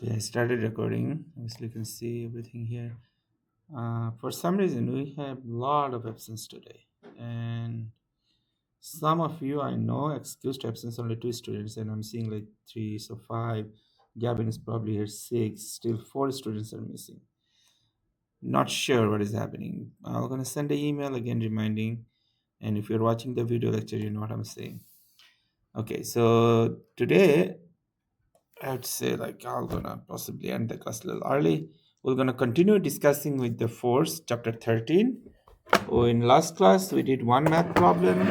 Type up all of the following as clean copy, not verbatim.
Okay, I started recording. Obviously, you can see everything here. For some reason, we have a lot of absence today, and some of you I know excused absence only 2 students, and I'm seeing like three, so five. Gavin is probably here six. Still, 4 students are missing. Not sure what is happening. I'm gonna send an email again reminding, and if you're watching the video lecture, you know what I'm saying. Okay, so today I'd say like I'm gonna possibly end the class a little early. We're gonna continue discussing with the force, chapter 13. Oh, in last class we did one math problem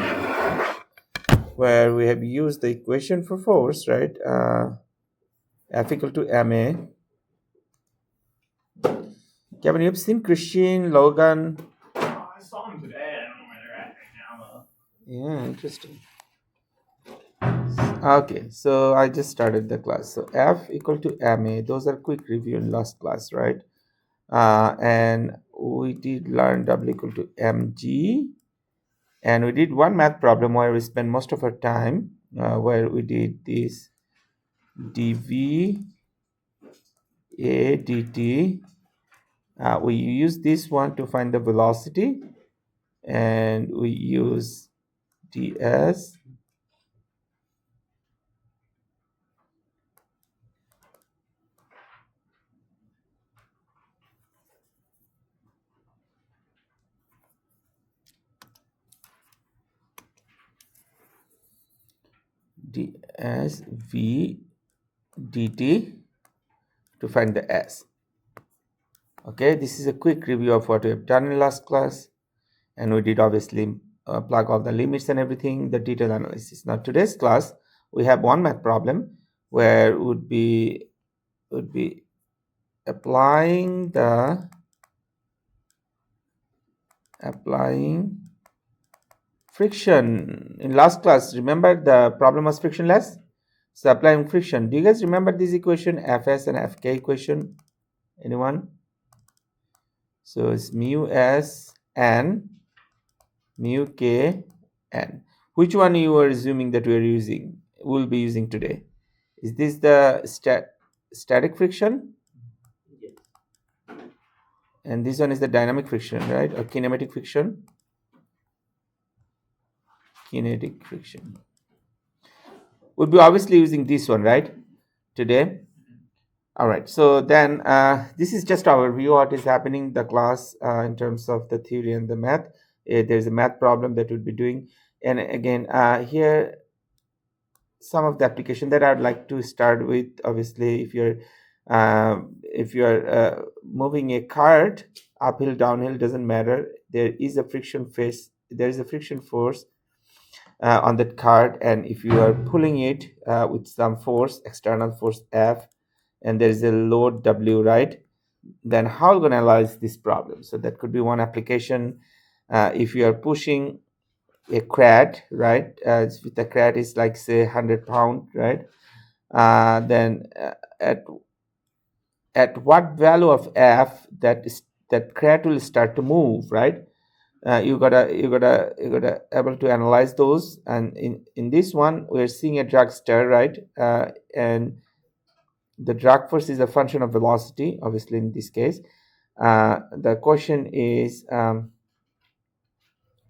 where we have used the equation for force, right? F equal to ma. Kevin, you've seen Christian, Logan. I saw them today. I don't know where they're at right now, though. Yeah, interesting. Okay, so I just started the class. So F equal to ma. Those are quick review in last class, right? And we did learn W equal to mg. And we did one math problem where we spent most of our time where we did this dv a dt. We use this one to find the velocity, and we use ds ds v dt to find the s. Okay, this is a quick review of what we have done in last class, and we did obviously plug all the limits and everything, the detailed analysis. Now today's class we have one math problem where would be applying friction. In last class, remember the problem was frictionless? So applying friction. Do you guys remember this equation, Fs and Fk equation? Anyone? So it's mu s n mu k n. Which one you are assuming that we are using? We'll be using today. Is this the static friction? Yes. And this one is the dynamic friction, right? Or kinematic friction? Kinetic friction. We'll be obviously using this one, right? Today. All right. So then this is just our view what is happening in the class in terms of the theory and the math. There's a math problem that we'll be doing. And again, here some of the application that I'd like to start with. Obviously, if you're moving a cart uphill, downhill, doesn't matter. There is a friction face. There is a friction force on that cart, and if you are pulling it with some force, external force F, and there is a load W, right? Then how are you going to analyze this problem? So that could be one application. If you are pushing a crate, right? If the crate is like say 100 pound, right? Then at what value of F that crate will start to move, right? You gotta able to analyze those. And in this one we're seeing a dragster, right? And the drag force is a function of velocity, obviously in this case. The question is,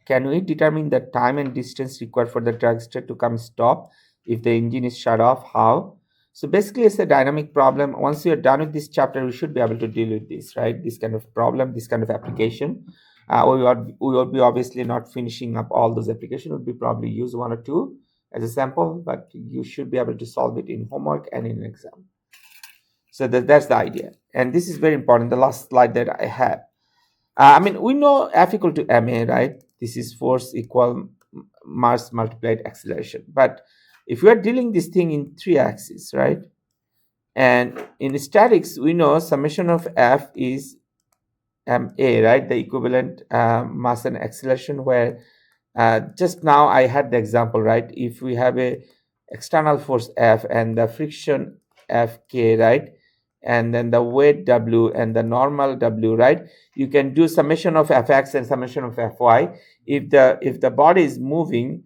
can we determine the time and distance required for the dragster to come stop if the engine is shut off? How? So basically it's a dynamic problem. Once you're done with this chapter, we should be able to deal with this, right? This kind of problem, this kind of application. We will be obviously not finishing up all those applications. We'll be probably use one or two as a sample, but you should be able to solve it in homework and in an exam. So that's the idea. And this is very important, the last slide that I have. I mean, we know F equal to ma, right? This is force equal mass multiplied acceleration. But if we are dealing this thing in 3 axes, right? And in statics, we know summation of F is ma, right? The equivalent mass and acceleration, where just now I had the example, right? If we have a external force F and the friction Fk, right? And then the weight W and the normal W, right? You can do summation of Fx and summation of Fy. If the body is moving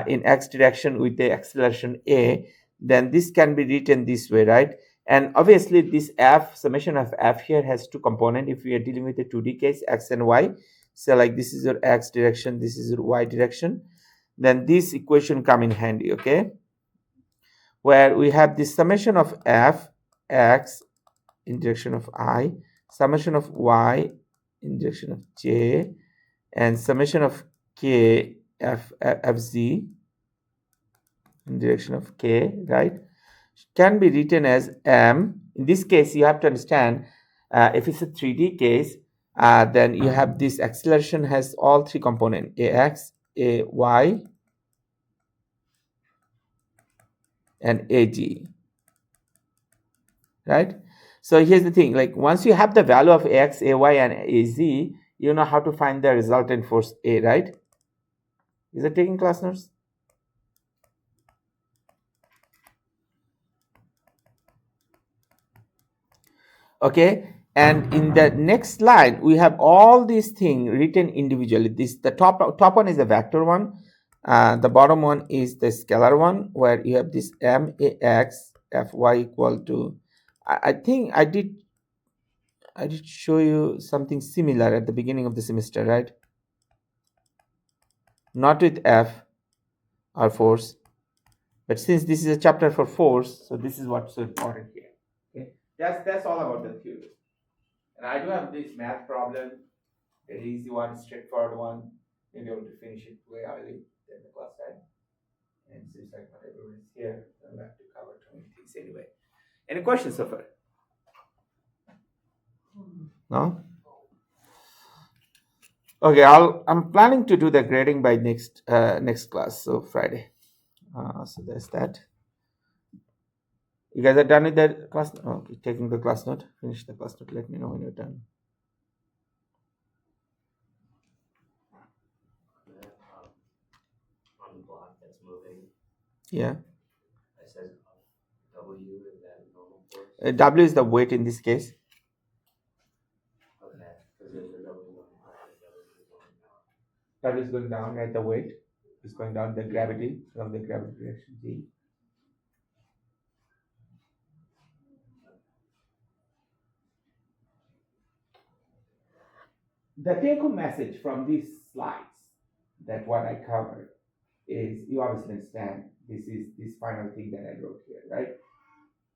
in x direction with the acceleration a, then this can be written this way, right? And obviously this f, summation of f here has two components if we are dealing with a 2D case, x and y. So like this is your x direction, this is your y direction. Then this equation come in handy, okay? Where we have the summation of f, x in direction of I, summation of y in direction of j, and summation of k, fz in direction of k, right? Can be written as m. In this case, you have to understand if it's a 3D case, then you have this acceleration has all three components, ax, ay, and ag, right? So here's the thing, like once you have the value of ax, ay, and az, you know how to find the resultant force A, right? Is it taking class notes? Okay, and in the next line we have all these things written individually. This the top one is the vector one, the bottom one is the scalar one, where you have this max fy equal to, I think I did show you something similar at the beginning of the semester, right? Not with f or force, but since this is a chapter for force, so this is what's so important here. Okay, that's all about the theory. And I do have this math problem, an easy one, straightforward one. You'll be able to finish it way early in the class time. And it seems like not everyone is here. I'm going to have to cover too many things anyway. Any questions so far? No? Okay, I'm planning to do the grading by next class, so Friday. So there's that. You guys are done with the class? Okay, taking the class note. Finish the class note. Let me know when you're done. On the block that's moving, Yeah. it says W, is that normal force? W is the weight in this case. Okay, because there's a W going up, the W is going down. W is going down, right? The weight is going down. The gravity from the gravity direction G. The take-home message from these slides, that what I covered, is you obviously understand this is this final thing that I wrote here, right?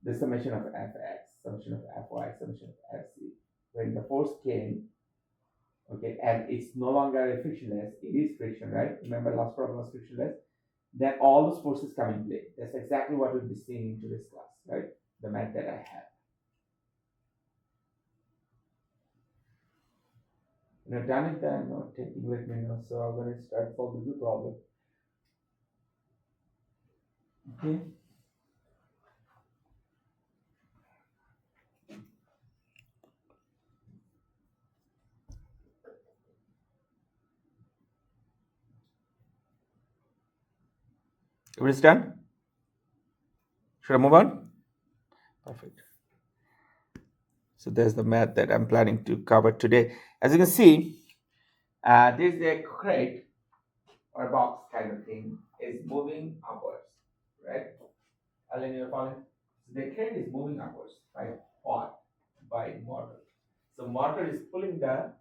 The summation of fx, summation of fy, summation of fc. When the force came, okay, and it's no longer a frictionless, it is friction, right? Remember last problem was frictionless. Then all those forces come in play. That's exactly what we'll be seeing in today's class, right? The math that I have. When you're done with that, not taking, let me know. So I'm going to start solving the problem. Okay. Everybody's done? Should I move on? Perfect. So there's the math that I'm planning to cover today. As you can see, there's a crate or box kind of thing is moving upwards, right? Alan, you're following? So the crate is moving upwards by what? By motor. So motor is pulling the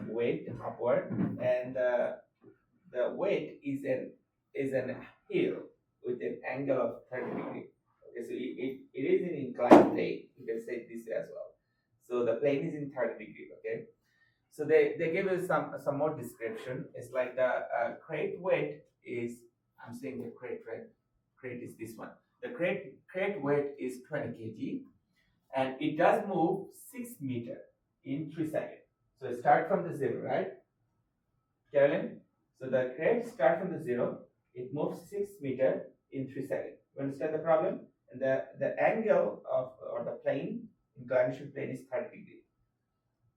weight upward, and the weight is an hill with an angle of 30 degrees. Okay, so it is an inclined plane. You can say this as well. So the plane is in 30 degrees. Okay. So they give us some more description. It's like the crate weight is, I'm saying the crate, right? Crate is this one. The crate weight is 20 kg, and it does move 6 meter in 3 seconds. So start from the zero, right, Carolyn? So the crate start from the zero. It moves 6 meter in 3 seconds. You understand the problem? And the angle of or the plane, inclination plane, is 30 degrees.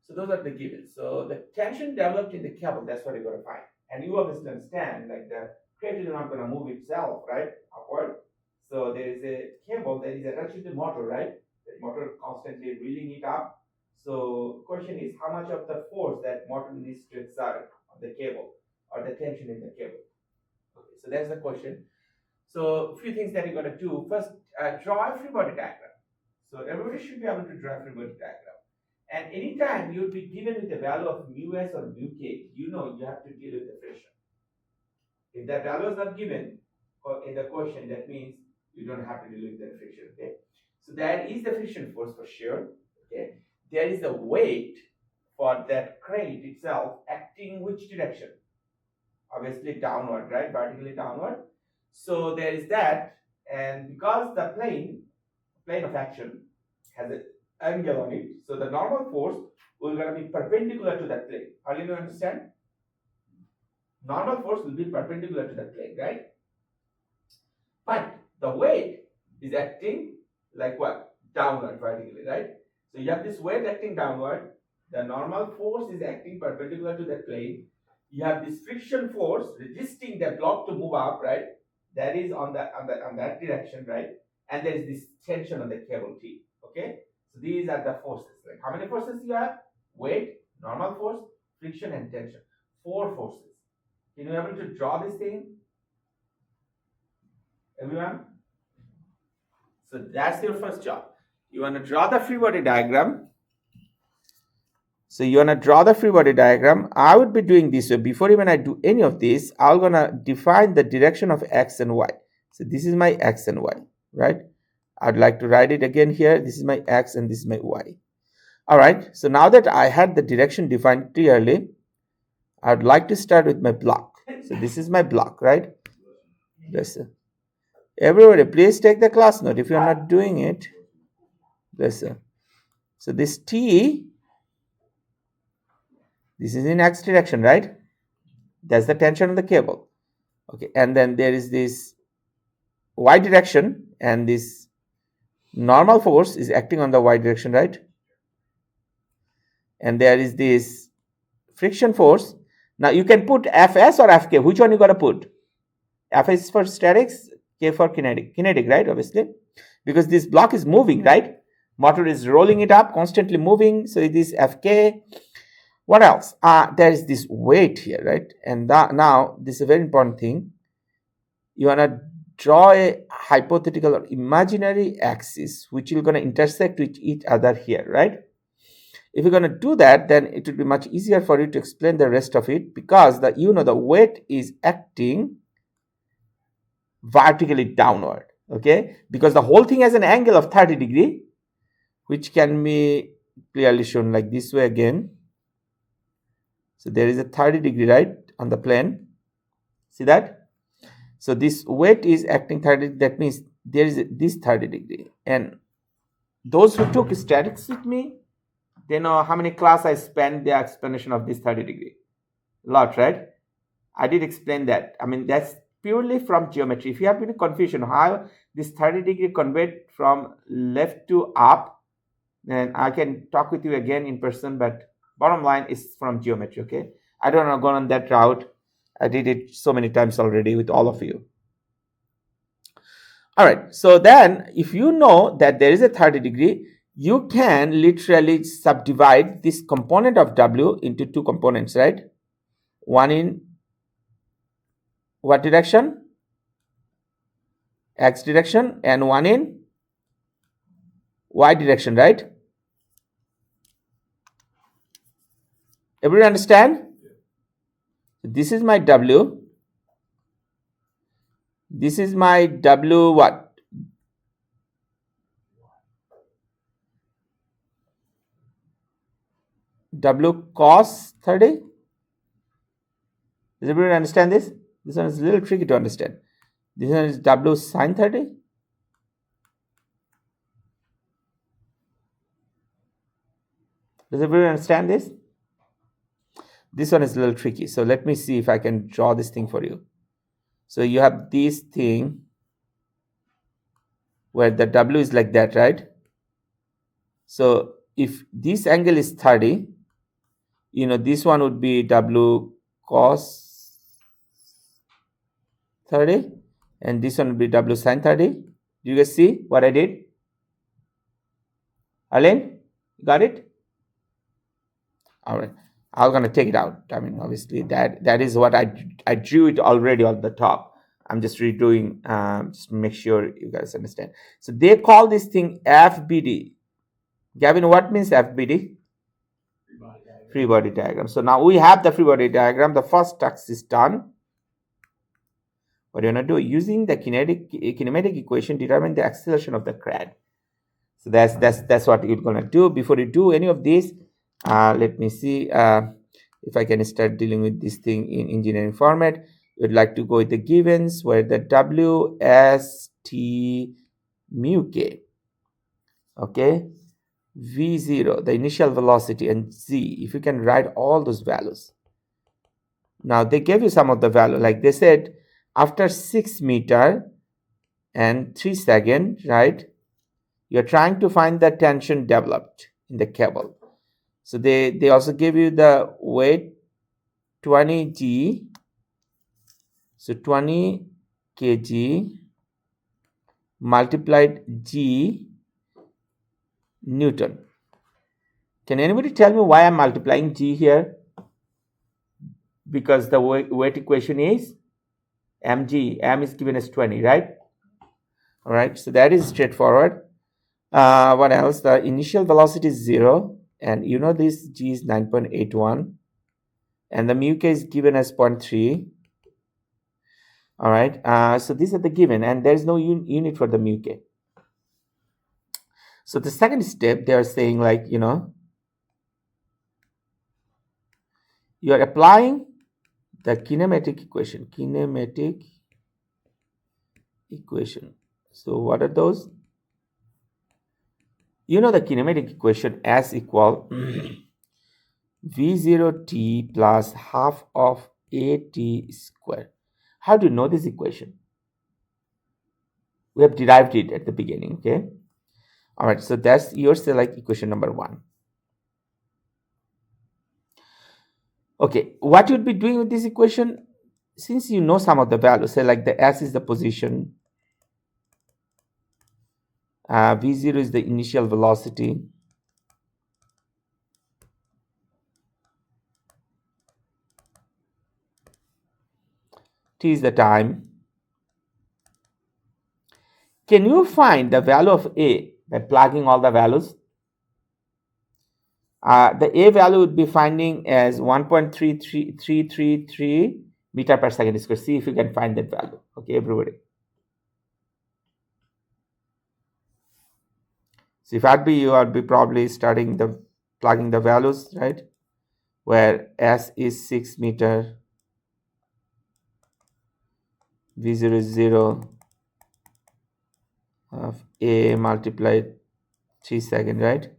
So those are the givens. So the tension developed in the cable, that's what you're going to find. And you obviously understand, like the crate is not going to move itself, right, upward. So there is a cable that is attached to the motor, right? The motor constantly reeling it up. So question is how much of the force that motor needs to exert on the cable or the tension in the cable. Okay, so that's the question. So a few things that you're going to do. First, draw a free body diagram. So everybody always should be able to draw a free body diagram. And anytime you'll be given with a value of mu s or mu k, you know you have to deal with the friction. If that value is not given in the question, that means you don't have to deal with the friction. Okay. So that is the friction force for sure. Okay. There is the weight for that crate itself acting which direction? Obviously downward, right? Vertically downward. So there is that, and because the plane of action has an angle on it, so the normal force will gonna be perpendicular to that plane. Are you understand? Normal force will be perpendicular to that plane, right? But the weight is acting like what? Downward vertically, right? So you have this weight acting downward. The normal force is acting perpendicular to that plane. You have this friction force resisting the block to move up, right? That is on that direction, right? And there is this tension on the cable T. Okay, so these are the forces. Like how many forces you have? Weight, normal force, friction, and tension. 4 forces. Can you be able to draw this thing? Everyone? So that's your first job. You want to draw the free body diagram. So you want to draw the free body diagram. I would be doing this way. Before even I do any of this, I'm going to define the direction of x and y. So this is my x and y, right? I'd like to write it again here. This is my x and this is my y. All right. So now that I had the direction defined clearly, I'd like to start with my block. So this is my block, right? Yes, sir. Everybody, please take the class note if you're not doing it. Yes, sir. So this T, this is in x direction, right? That's the tension on the cable. Okay, and then there is this y direction, and this normal force is acting on the y direction, right? And there is this friction force. Now you can put Fs or Fk. Which one you gotta put? F is for statics, K for kinetic. Kinetic, right? Obviously, because this block is moving, right? Motor is rolling it up, constantly moving. So it is Fk. What else? There is this weight here, right? And now this is a very important thing. You wanna draw a hypothetical or imaginary axis which is gonna intersect with each other here, right? If you're gonna do that, then it will be much easier for you to explain the rest of it, because the weight is acting vertically downward. Okay, because the whole thing has an angle of 30 degree, which can be clearly shown like this way again. So there is a 30 degree, right, on the plane. See that? So this weight is acting 30. That means there is this 30 degree. And those who took statics with me, they know how many class I spent the explanation of this 30 degree. A lot, right? I did explain that. I mean, that's purely from geometry. If you have any confusion how this 30 degree convert from left to up, then I can talk with you again in person, but bottom line is from geometry, okay? I don't want to go on that route. I did it so many times already with all of you. All right, so then if you know that there is a 30 degree, you can literally subdivide this component of W into 2 components, right? One in what direction? X direction, and one in Y direction, right? Everybody understand? This is my W. This is my W what? W cos 30. Does everybody understand this? This one is a little tricky to understand. This one is W sin 30. Does everybody understand this? This one is a little tricky. So let me see if I can draw this thing for you. So you have this thing where the W is like that, right? So if this angle is 30, this one would be W cos 30, and this one would be W sin 30. Do you guys see what I did? Alain, got it? All right. I'm gonna take it out. I mean, obviously that is what I drew it already on the top. I'm just redoing just to make sure you guys understand. So they call this thing FBD. Gavin, what means FBD? Free body diagram. Free body diagram. So now we have the free body diagram. The first task is done. What you're gonna do, using the kinematic equation, determine the acceleration of the crab. So that's what you're gonna do. Before you do any of this, let me see if I can start dealing with this thing in engineering format. You'd like to go with the givens where the W, S, T, mu k, okay, v0, the initial velocity, and z. If you can write all those values. Now they gave you some of the value, like they said, after 6 meter and 3 seconds, right? You're trying to find the tension developed in the cable. So they also give you the weight 20 G. So 20 kg multiplied G Newton. Can anybody tell me why I'm multiplying G here? Because the weight equation is mg. M is given as 20, right? All right, so that is straightforward. What else? The initial velocity is 0, and you know this G is 9.81, and the mu k is given as 0.3. All right, so these are the given, and there is no unit for the mu k. So the second step, they are saying, like, you know, you are applying the kinematic equation. So what are those? You know the kinematic equation as equal v0t plus half of at squared. How do you know this equation? We have derived it at the beginning, okay? All right, so that's your like equation number 1. Okay, what you'd be doing with this equation, since you know some of the values, say like the S is the position, v0 is the initial velocity, t is the time. Can you find the value of a by plugging all the values? The a value would be finding as 1.33333 meter per second square. See if you can find that value. Okay, everybody. So if I'd be you, I'd be probably starting the plugging the values, right? Where S is 6 meter, V0 is 0, of A multiplied 3 seconds, right?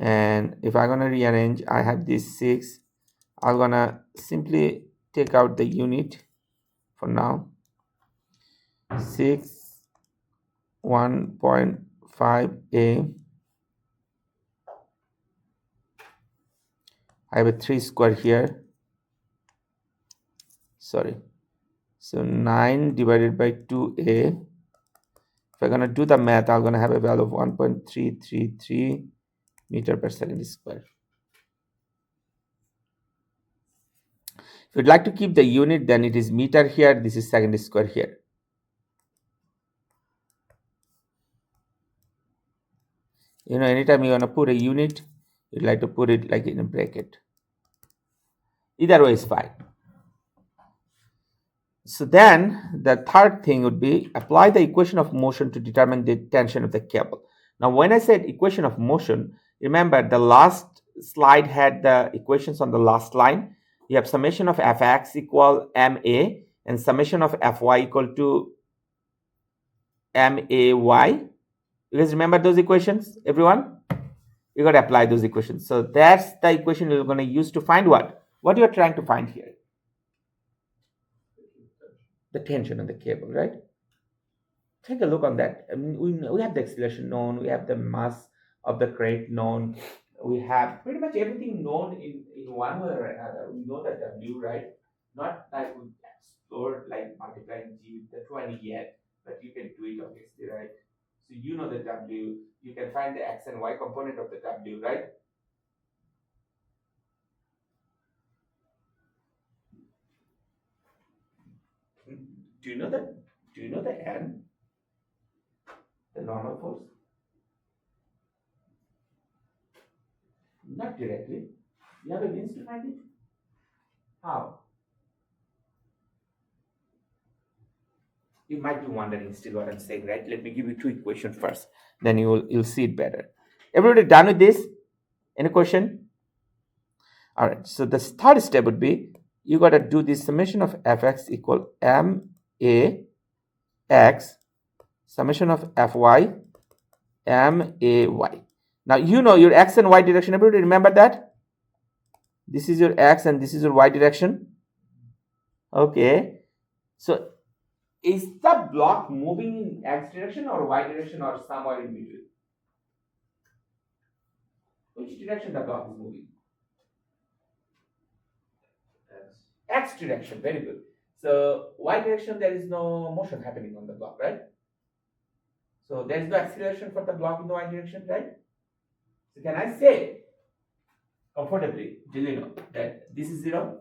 And if I'm gonna rearrange, I have this 6. I'm gonna simply take out the unit for now. 6 1.5 A. I have a 3 square here. Sorry. So 9 divided by 2A. If I'm gonna do the math, I'm gonna have a value of 1.333 meter per second square. If you'd like to keep the unit, then it is meter here, this is second square here. You know, anytime you want to put a unit, you'd like to put it like in a bracket. Either way is fine. So then the third thing would be apply the equation of motion to determine the tension of the cable. Now, when I said equation of motion, remember the last slide had the equations on the last line. You have summation of fx equal ma and summation of fy equal to may. You guys remember those equations, everyone? You got to apply those equations. So that's the equation you're going to use to find what? What you're trying to find here? The tension on the cable, right? Take a look on that. I mean, we have the acceleration known, we have the mass of the crate known, we have pretty much everything known in one way or another. We know that W, right? Not like we explored like multiplying G with the 20 yet, but you can do it obviously, right? So you know the W, you can find the X and Y component of the W, right? Do you know that? Do you know the N? the normal force? Not directly. You have a means to find it? How? You might be wondering still what I'm saying, right? Let me give you two equations first. Then you'll see it better. Everybody done with this? Any question? All right. So the third step would be you got to do the summation of fx equal max summation of fy may. Now you know your x and y direction. Everybody remember that? This is your x and this is your y direction. Okay. So is the block moving in x direction or y direction or somewhere in between? Which direction the block is moving? X direction, very good. So y direction, there is no motion happening on the block, right? So there is no acceleration for the block in the y direction, right? So can I say comfortably, Delino, that this is 0?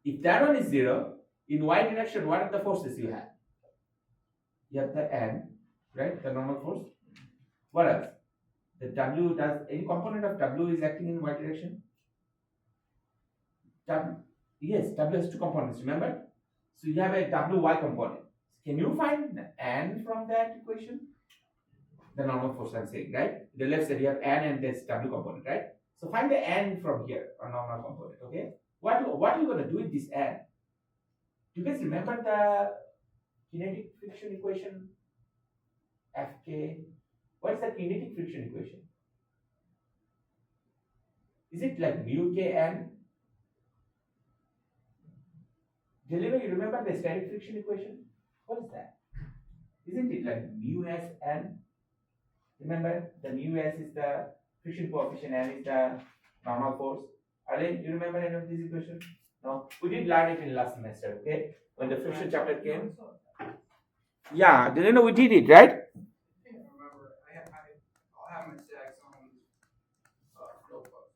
If that one is 0, in y direction, what are the forces you have? You have the N, right? The normal force. What else? The W, does any component of W is acting in y direction? W, yes, W has two components, remember? So you have a WY component. Can you find the N from that equation? The normal force I'm saying, right? The left side you have N and this W component, right? So find the N from here, a normal component, okay? What are you going to do with this N? Do you guys remember the kinetic friction equation? Fk. What is the kinetic friction equation? Is it like mu k n? Delino, you remember the static friction equation? What is that? Isn't it like mu s n? Remember, the mu s is the friction coefficient, n is the normal force. Arlen, you remember any of these equations? No? We did learn it in last semester, okay? When the friction chapter came. Yeah, Delino, we did it, right? I can't remember. I'll have my stacks on notebook.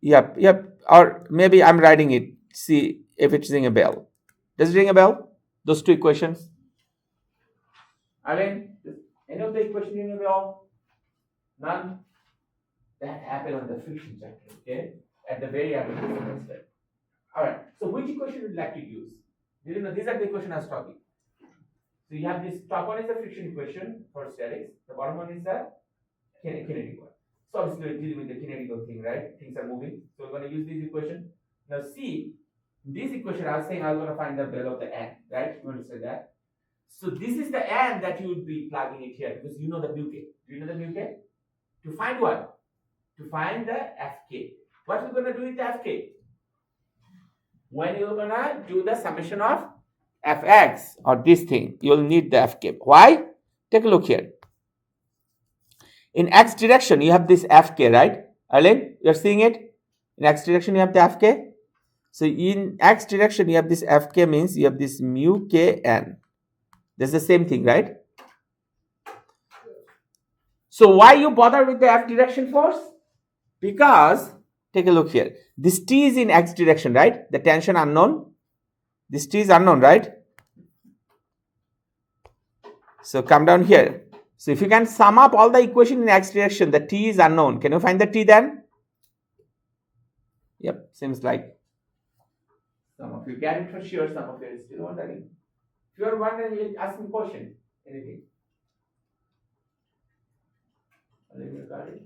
Yep. Or maybe I'm writing it. See if it's ring a bell. Does it ring a bell? Those two equations? Arlen, does any of the equations ring a bell? None? That happened on the friction chapter, okay? At the very end of the semester. Alright, so which equation would you like to use? These are the equations I was talking. So you have this top one is the friction equation for statics, the bottom one is the kinetic one. So obviously we're dealing with the kinetical thing, right? Things are moving. So we're going to use this equation. Now see, this equation I was saying I was going to find the value of the n, right? You understand that? So this is the n that you would be plugging it here because you know the mu k. Do you know the mu k? To find what? To find the fk. What we're going to do with the fk? When you're going to do the summation of fx or this thing, you'll need the fk. Why? Take a look here. In x direction, you have this fk, right? Arlen, you're seeing it? In x direction, you have the fk. So in x direction, you have this fk means you have this mu k n. That's the same thing, right? So why you bother with the f direction force? Because, take a look here. This t is in x direction, right? The tension unknown. This t is unknown, right? So come down here. So if you can sum up all the equation in x direction, the t is unknown. Can you find the t then? Yep, seems like some of you get it for sure, some of you are still wondering. If you are wondering, ask me a question. Anything? You got it?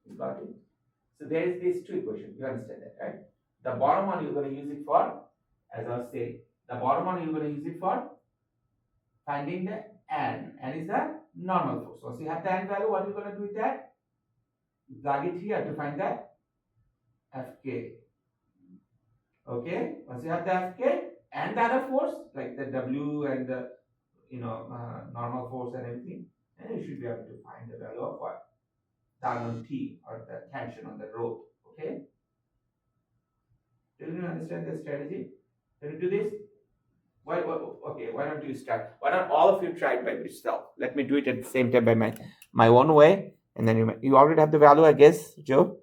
You got it? So there is these two equations. You understand that, right? The bottom one you're going to use it for, as I was saying, the bottom one you're going to use it for finding the n. N is the normal force. Once you have the n value, what are you going to do with that? Plug it here to find the fk. Okay? Once you have the fk and the other force, like the w and the normal force and everything, then you should be able to find the value of what? The unknown t or the tension on the rope. Okay? Do you understand the strategy? Can you do this? Why don't you start? Why don't all of you try it by yourself? Let me do it at the same time by my own way, and then you already have the value, I guess, Joe.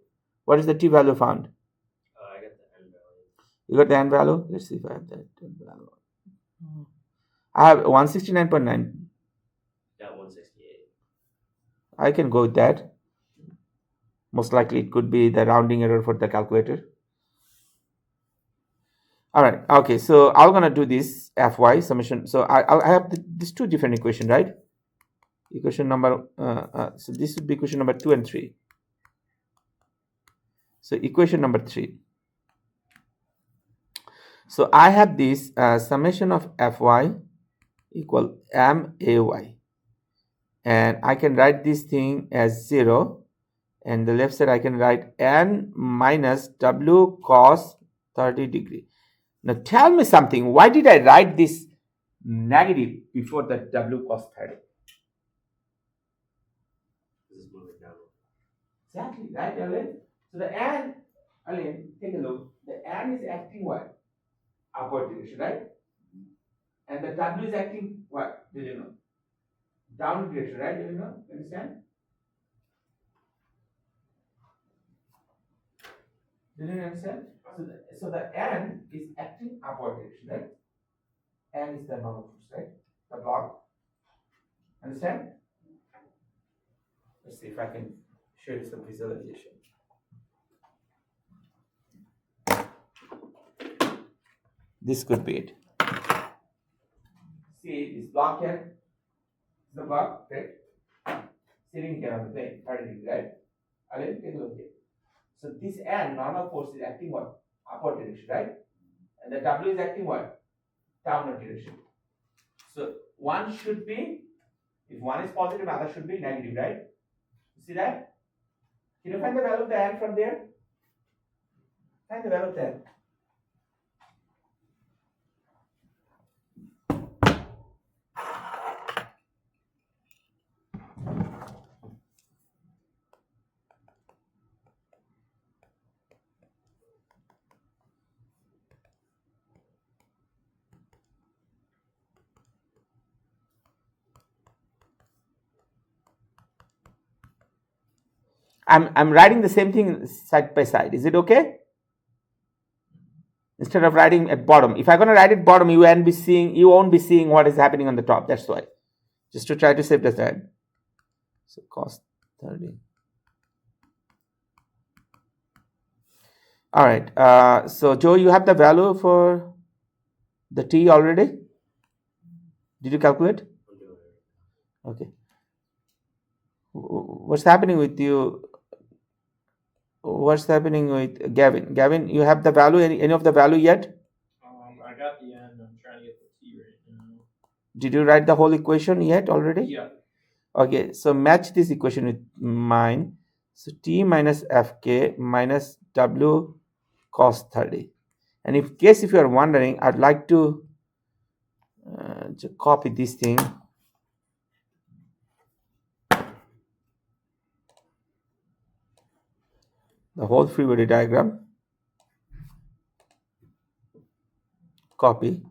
What is the t value found? I got the n value. You got the n value? Let's see if I have that n value. I have 169.9. Got 168. I can go with that. Most likely it could be the rounding error for the calculator. All right. Okay. So I'm gonna do this Fy summation. So I have these two different equation, right? Equation number. So this would be equation number 2 and 3. So equation number 3. So I have this summation of Fy equal MAy, and I can write this thing as 0, and the left side I can write n minus w cos 30 degree. Now tell me something, why did I write this negative before the w cos 30? This is moving down. Exactly, right, Ellen? So the n, Ellen, take a look. The n is acting what? Upward direction, right? And the w is acting what? Did you know? Downward direction, right? Did you know? Understand? Did you understand? So the n is acting upward direction, right? N is the normal force, right? The block. Understand? Let's see if I can show you some visualization. This could be it. See this block here? The block, right? Sitting here on the plane, 30 degrees, right? Again, take a look here. So this N, normal force, is acting what? Upward direction, right? And the W is acting what? Downward direction. So one should be, if one is positive, other should be negative, right? You see that? Can you find the value of the N from there? Find the value of the N. I'm writing the same thing side by side. Is it okay? Instead of writing at bottom. If I'm gonna write at bottom, you won't be seeing what is happening on the top. That's why. Just to try to save the time. So cos 30. All right. So Joe, you have the value for the t already? Did you calculate? Okay. What's happening with you? What's happening with Gavin? Gavin, you have the value, any of the value yet? I got the N. I'm trying to get the T right now. Did you write the whole equation yet already? Yeah. Okay, so match this equation with mine. So t minus fk minus w cos 30. And in case if you are wondering, I'd like to copy this thing. The whole free body diagram. Copy.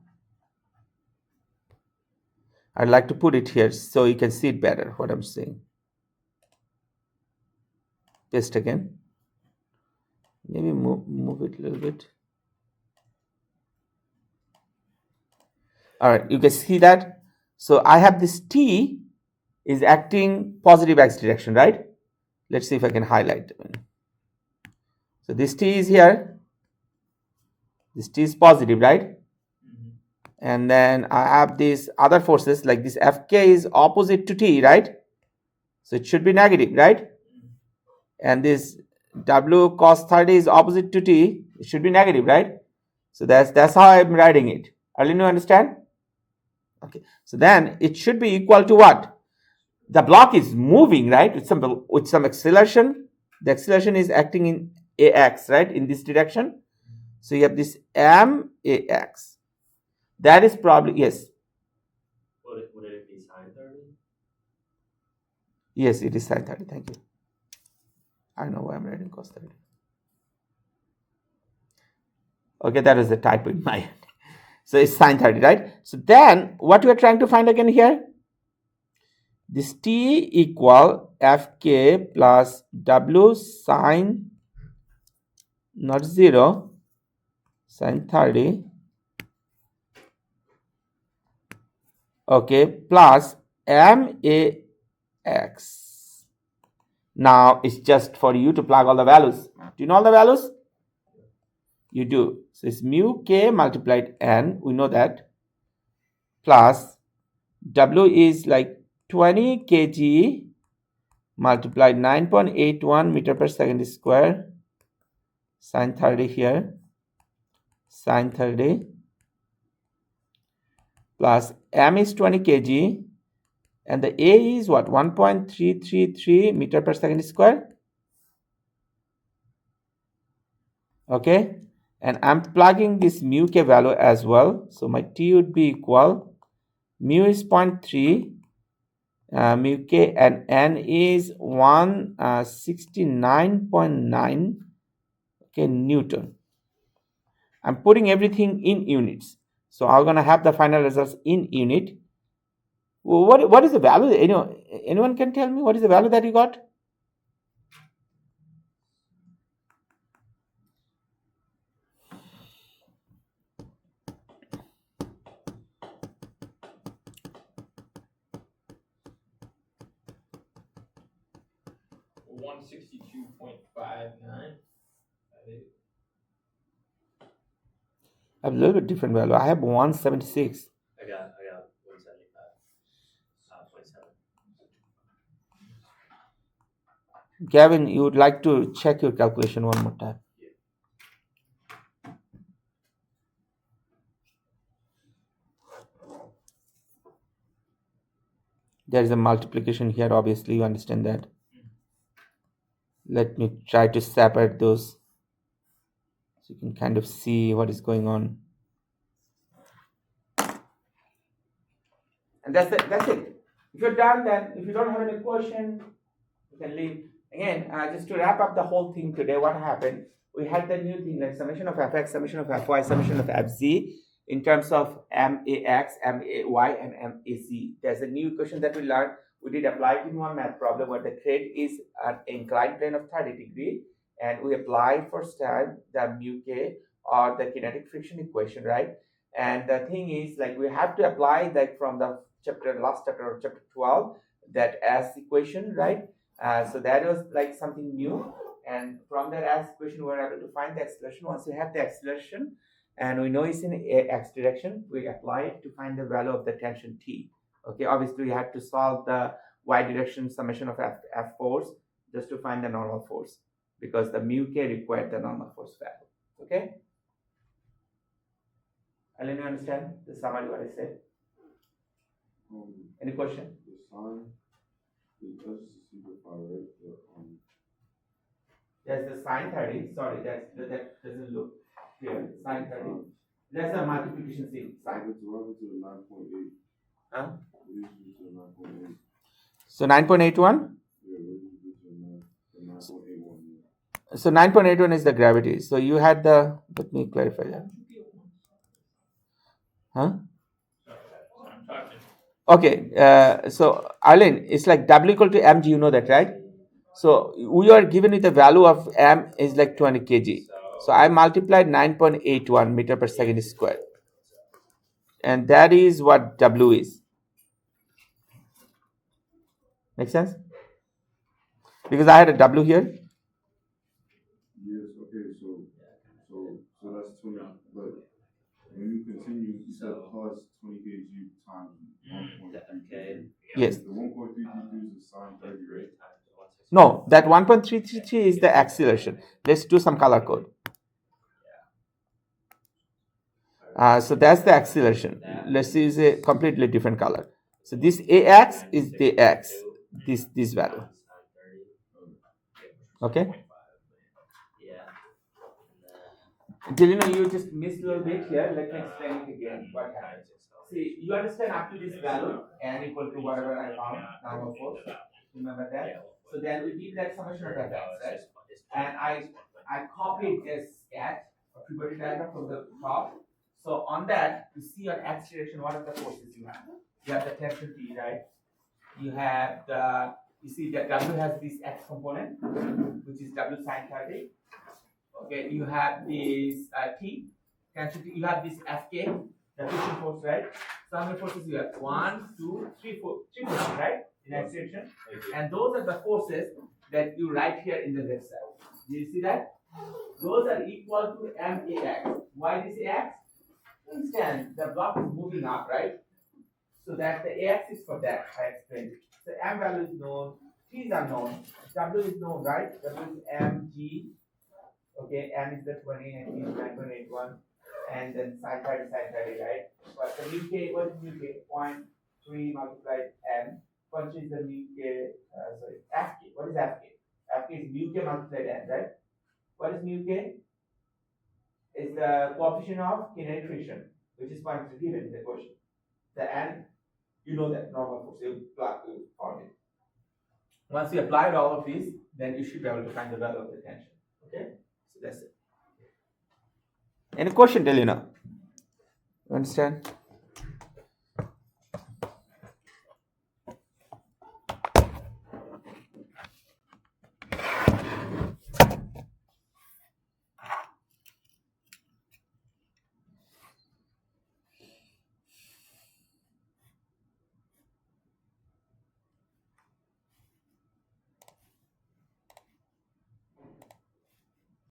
I'd like to put it here so you can see it better, what I'm saying. Paste again. Maybe move it a little bit. All right, you can see that. So I have this T is acting positive x direction, right? Let's see if I can highlight. So this T is here. This T is positive, right? And then I have these other forces like this Fk is opposite to T, right? So it should be negative, right? And this W cos 30 is opposite to T. It should be negative, right? So that's how I'm writing it. Arlene, you understand? Okay. So then it should be equal to what? The block is moving, right? With some acceleration. The acceleration is acting in ax, right? In this direction. So you have this max. That is probably, yes. Would it be sine 30? Yes, it is sine 30. Thank you. I know why I'm writing cos 30. Okay, that is the typo in my head. So it's sine 30, right? So then what we are trying to find again here? This t equal fk plus w sine not 0 sine 30 okay, plus MAX. Now it's just for you to plug all the values. Do you know all the values? You do. So it's mu K multiplied N, we know that, plus W is like 20 kg multiplied 9.81 meter per second square, sine 30 here, sine 30, plus M is 20 kg, and the A is what? 1.333 meter per second square. Okay, and I'm plugging this mu K value as well. So my T would be equal, mu is 0.3, mu K, and N is 169.9, okay, Newton. I'm putting everything in units. So I'm going to have the final results in unit. What is the value? Anyone can tell me what is the value that you got? $162.59. I have a little bit different value. I have 176. I got 175.7. Gavin, you would like to check your calculation one more time. There is a multiplication here, obviously, you understand that. Let me try to separate those so you can kind of see what is going on. And that's it. If you're done, then if you don't have any question, you can leave. Again, just to wrap up the whole thing today, what happened? We had the new thing like summation of fx, summation of fy, summation of fz in terms of max, may, and mac. There's a new equation that we learned. We did apply it in one math problem where the thread is an inclined plane of 30 degrees, and we apply first time the mu k or the kinetic friction equation, right? And the thing is, like, we have to apply like from the last chapter or chapter 12, that as equation, right? So that was like something new, and from that as equation we were able to find the acceleration. Once we have the acceleration and we know it's in x direction, we apply it to find the value of the tension T. Okay, obviously we had to solve the y direction summation of F force just to find the normal force, because the mu k required the normal force value. Okay, Alan, you understand the summary what I said? Any question? The sign, that's just a simplify, right? That's the sine 30. Sorry, that doesn't look clear. Sine 30. That's a multiplication sign. What happened to the 9.8? Huh? What did you do to the 9.8? So 9.81. Yeah, what did you do to the 9.81? Yeah. So 9.81 is the gravity. So you had the. Let me clarify that. Huh? Okay. So Arlene, it's like W equal to mg. You know that, right? So we are given with the value of m is like 20 kg. So I multiplied 9.81 meter per second square, and that is what W is. Make sense? Because I had a W here. Yes, okay, so that's 20, but when you continue, you said plus 20 kg times 1.333. Yes. The 1.333 is a sine 30, right? No, that 1.333 is the acceleration. Let's do some color code. So that's the acceleration. Let's use a completely different color. So this AX is the X, this value. Okay? Delino, you just missed a little bit here. Let me explain it again. What happens? See, you understand up to this value, n equal to whatever I found, normal force. Remember that? So then we did that summation of fx, right? And I copied this at puberty diagram from the top. So on that, you see your x direction, what are the forces you have? You have the tension T, right? You have you see that W has this x component, which is W sine 30. Okay, you have this T, tension T, you have this Fk, the friction force, right? So how many forces you have? 1, 2, 3 forces, right? In x direction. And those are the forces that you write here in the left side. Do you see that? Those are equal to MAX. Why this AX? Understand, the block is moving up, right? So that the AX is for that, I explained it. So M value is known, T is unknown, W is known, right? W is mg, okay, M is the 20 and T is 9.81, and then sin 30, sin 30, right? But the mu k, what is mu k? 0.3 multiplied M, which is the mu k, Fk. What is Fk? Fk is mu k multiplied M, right? What is mu k? Is the coefficient of kinetic friction, which is 0.3 given in the question. The N, you know that normal force, you found it. Once you applied all of these, then you should be able to find the value of the tension. Okay? So that's it. Any question till you now? You understand?